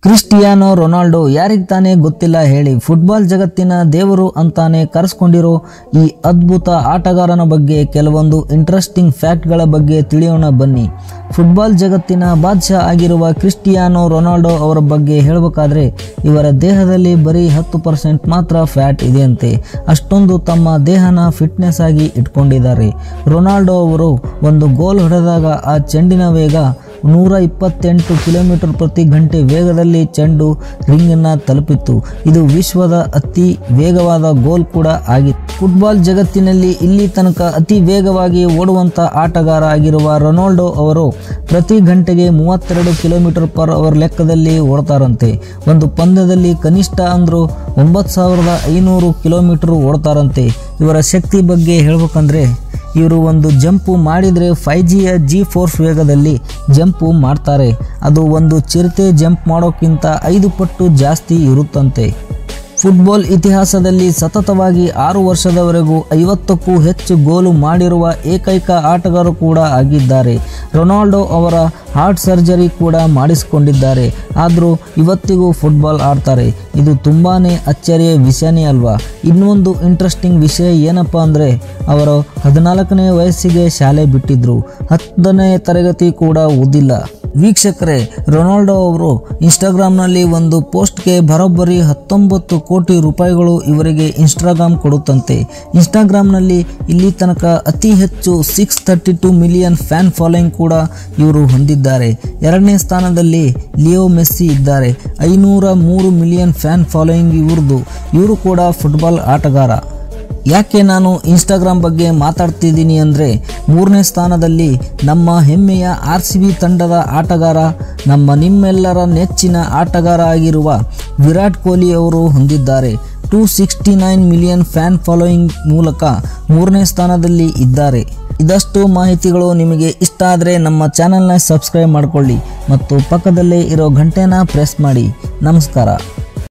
Cristiano Ronaldo ಯಾರಿಗೆ ತಾನೇ ಗೊತ್ತಿಲ್ಲ ಹೇಳಿ. ಫುಟ್ಬಾಲ್ ಜಗತ್ತಿನ ದೇವರು ಅಂತಾನೆ ಕರೆಸ್ಕೊಂಡಿರೋ ಈ ಅದ್ಭುತ ಆಟಗಾರನ ಬಗ್ಗೆ ಕೆಲವೊಂದು ಇಂಟ್ರೆಸ್ಟಿಂಗ್ ಫ್ಯಾಕ್ಟ್ಗಳ ಬಗ್ಗೆ ತಿಳಿಯೋಣ ಬನ್ನಿ. ಫುಟ್ಬಾಲ್ ಜಗತ್ತಿನ ಬಾದ್ಶಾ ಆಗಿರುವ ಕ್ರಿಸ್ಟಿಯಾನೋ ರೊನಾಲ್ಡೋ ಅವರ ಬಗ್ಗೆ ಹೇಳಬೇಕಾದ್ರೆ ಇವರ ದೇಹದಲ್ಲಿ ಬರೀ 10% ಮಾತ್ರ ಫ್ಯಾಟ್ ಇದೆಯಂತೆ. ಅಷ್ಟೊಂದು ತಮ್ಮ ದೇಹನ ಫಿಟ್ನೆಸ್ ಆಗಿ ಇಟ್ಕೊಂಡಿದ್ದಾರೆ. ರೊನಾಲ್ಡೋ ಅವರು ಒಂದು ಗೋಲ್ ಹೊಡೆದಾಗ ಆ ಚೆಂಡಿನ ವೇಗ 128 ಕಿಲೋಮೀಟರ್ ಪ್ರತಿ ಗಂಟೆ ವೇಗದಲ್ಲಿ ಚೆಂಡು ರಿಂಗನ್ನು ತಲುಪಿತ್ತು. ಇದು ವಿಶ್ವದ ಅತಿ ವೇಗವಾದ ಗೋಲ್ ಕೂಡ ಆಗಿತ್ತು. ಫುಟ್ಬಾಲ್ ಜಗತ್ತಿನಲ್ಲಿ ಇಲ್ಲಿ ತನಕ ಅತಿ ವೇಗವಾಗಿ ಓಡುವಂಥ ಆಟಗಾರ ಆಗಿರುವ ರೊನಾಲ್ಡೋ ಅವರು ಪ್ರತಿ ಗಂಟೆಗೆ 32 ಕಿಲೋಮೀಟರ್ ಪರ್ ಅವರ್ ಲೆಕ್ಕದಲ್ಲಿ ಓಡ್ತಾರಂತೆ. ಒಂದು ಪಂದ್ಯದಲ್ಲಿ ಕನಿಷ್ಠ ಅಂದರೂ 9500 ಕಿಲೋಮೀಟರ್ ಓಡ್ತಾರಂತೆ. ಇವರ ಶಕ್ತಿ ಬಗ್ಗೆ ಹೇಳ್ಬೇಕಂದ್ರೆ ಇವರು ಒಂದು ಜಂಪು ಮಾಡಿದರೆ 5Gಯ G-ಫೋರ್ಸ್ ವೇಗದಲ್ಲಿ ಜಂಪು ಮಾಡ್ತಾರೆ. ಅದು ಒಂದು ಚಿರತೆ ಜಂಪ್ ಮಾಡೋಕ್ಕಿಂತ 5 ಪಟ್ಟು ಜಾಸ್ತಿ ಇರುತ್ತಂತೆ. ಫುಟ್ಬಾಲ್ ಇತಿಹಾಸದಲ್ಲಿ ಸತತವಾಗಿ 6 ವರ್ಷದವರೆಗೂ 50ಕ್ಕೂ ಹೆಚ್ಚು ಗೋಲು ಮಾಡಿರುವ ಏಕೈಕ ಆಟಗಾರ ಕೂಡ ಆಗಿದ್ದಾರೆ. ರೊನಾಲ್ಡೋ ಅವರ ಹಾರ್ಟ್ ಸರ್ಜರಿ ಕೂಡ ಮಾಡಿಸಿಕೊಂಡಿದ್ದಾರೆ. ಆದರೂ ಇವತ್ತಿಗೂ ಫುಟ್ಬಾಲ್ ಆಡ್ತಾರೆ. ಇದು ತುಂಬಾ ಅಚ್ಚರಿಯ ವಿಷಯನೇ ಅಲ್ವಾ. ಇನ್ನೊಂದು ಇಂಟ್ರೆಸ್ಟಿಂಗ್ ವಿಷಯ ಏನಪ್ಪ ಅಂದರೆ ಅವರು 14ನೇ ವಯಸ್ಸಿಗೆ ಶಾಲೆ ಬಿಟ್ಟಿದ್ರು. 10ನೇ ತರಗತಿ ಕೂಡ ಓದಿಲ್ಲ. ವೀಕ್ಷಕರೇ, ರೊನಾಲ್ಡೋ ಅವರು ಇನ್ಸ್ಟಾಗ್ರಾಮ್ನಲ್ಲಿ ಒಂದು ಪೋಸ್ಟ್ಗೆ ಬರೋಬ್ಬರಿ 19 ಕೋಟಿ ರೂಪಾಯಿಗಳು ಇವರಿಗೆ ಇನ್ಸ್ಟಾಗ್ರಾಮ್ ಕೊಡುತ್ತಂತೆ. ಇನ್ಸ್ಟಾಗ್ರಾಮ್ನಲ್ಲಿ ಇಲ್ಲಿ ತನಕ ಅತಿ ಹೆಚ್ಚು 632 ಮಿಲಿಯನ್ ಫ್ಯಾನ್ ಫಾಲೋಯಿಂಗ್ ಕೂಡ ಇವರು ಹೊಂದಿದ್ದಾರೆ. 2ನೇ ಸ್ಥಾನದಲ್ಲಿ ಲಿಯೋ ಮೆಸ್ಸಿ ಇದ್ದಾರೆ. 503 ಮಿಲಿಯನ್ ಫ್ಯಾನ್ ಫಾಲೋಯಿಂಗ್ ಇವ್ರದ್ದು. ಇವರು ಕೂಡ ಫುಟ್ಬಾಲ್ ಆಟಗಾರ. ಯಾಕೆ ನಾನು ಇನ್ಸ್ಟಾಗ್ರಾಮ್ ಬಗ್ಗೆ ಮಾತಾಡ್ತಿದ್ದೀನಿ ಅಂದರೆ 3ನೇ ಸ್ಥಾನದಲ್ಲಿ ನಮ್ಮ ಹೆಮ್ಮೆಯ RCB ತಂಡದ ಆಟಗಾರ, ನಿಮ್ಮೆಲ್ಲರ ನೆಚ್ಚಿನ ಆಟಗಾರ ಆಗಿರುವ ವಿರಾಟ್ ಕೊಹ್ಲಿ ಅವರು ಹೊಂದಿದ್ದಾರೆ. 269 ಮಿಲಿಯನ್ ಫ್ಯಾನ್ ಫಾಲೋಯಿಂಗ್ ಮೂಲಕ 3ನೇ ಸ್ಥಾನದಲ್ಲಿ ಇದ್ದಾರೆ. ಇದಷ್ಟು ಮಾಹಿತಿಗಳು ನಿಮಗೆ ಇಷ್ಟ ಆದರೆ ನಮ್ಮ ಚಾನಲ್ನ ಸಬ್ಸ್ಕ್ರೈಬ್ ಮಾಡಿಕೊಳ್ಳಿ ಮತ್ತು ಪಕ್ಕದಲ್ಲೇ ಇರೋ ಗಂಟೆನ ಪ್ರೆಸ್ ಮಾಡಿ. ನಮಸ್ಕಾರ.